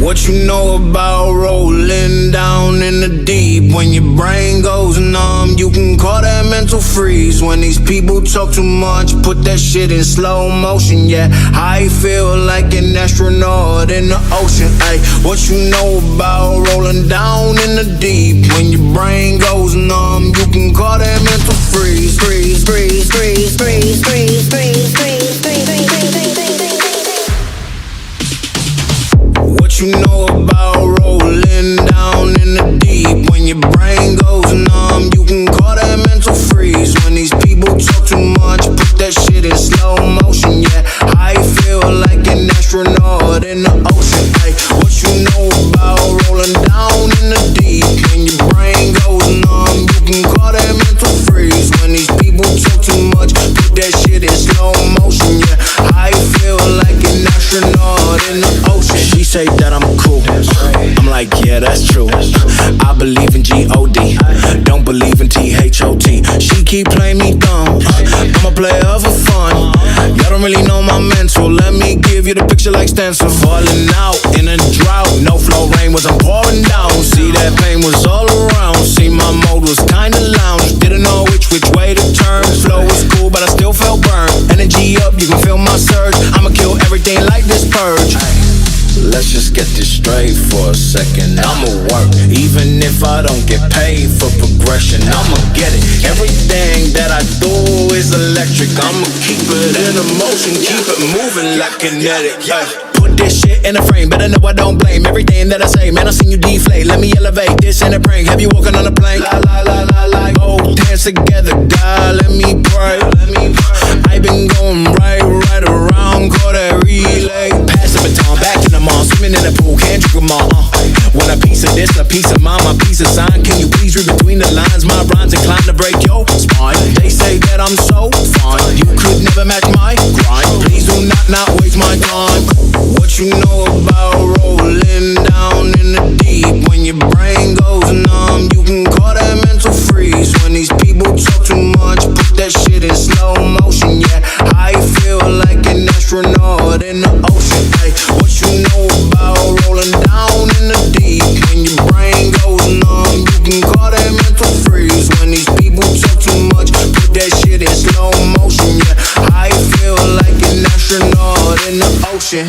What you know about rolling down in the deep? When your brain goes numb, you can call that mental freeze. When these people talk too much, put that shit in slow motion. Yeah, I feel like an astronaut in the ocean. Ay, what you know about rolling down in the deep? When your brain goes numb, you can call that mental freeze. Freeze, freeze, freeze, freeze, freeze, freeze, freeze, freeze, freeze, freeze, freeze. What you know about rolling down in the deep? When your brain goes numb, you can call that mental freeze. When these people talk too much, put that shit in slow motion. Yeah, I feel like an astronaut in the ocean. Ay, what you know about rolling down in the deep? When your brain goes numb, you can call that mental freeze. When these people talk too much, put that shit in slow motion. Yeah, I feel like an astronaut in the ocean. She say that I'm cool, I'm like, yeah, that's true. I believe in G-O-D, don't believe in T-H-O-T. She keep playing me dumb, I'm a player for fun. Y'all don't really know my mental, let me give you the picture like stencil. Falling out in a drought, no flow rain was I'm pouring down. See that pain was all around, see my mode was kinda lounge. Didn't know which way to turn, flow was cool but I still felt burned. Energy up, you can feel my surge, I'ma kill everything like this purge. Let's just get this straight for a second. I'ma work, even if I don't get paid for progression. I'ma get it. Everything that I do is electric. I'ma keep it in motion, keep it moving like kinetic. Put this shit in a frame, better know I don't blame everything that I say. Man, I seen you deflate. Let me elevate this in a prank. Have you walking on a plane? La la la la la. Both hands together, God, let me pray. I've been going right around, call that relay. Pass the baton, back in the mall, swimming in the pool, can't drink them all. Want a piece of this, a piece of mine, my piece of sign. Can you please read between the lines? My rhymes inclined to break your spine. They say that I'm so fine, you could never match my grind. Please do not waste my time. What you know about rolling down in the deep? When your brain goes numb, you can call that mental freeze. When these people talk too much, put that shit in slow motion. Yeah, I feel like an astronaut in the ocean. Ay, what you know about rolling down in the deep? When your brain goes numb, you can call that mental freeze. When these people talk too much, put that shit in slow motion. Yeah, I feel like an astronaut in the ocean.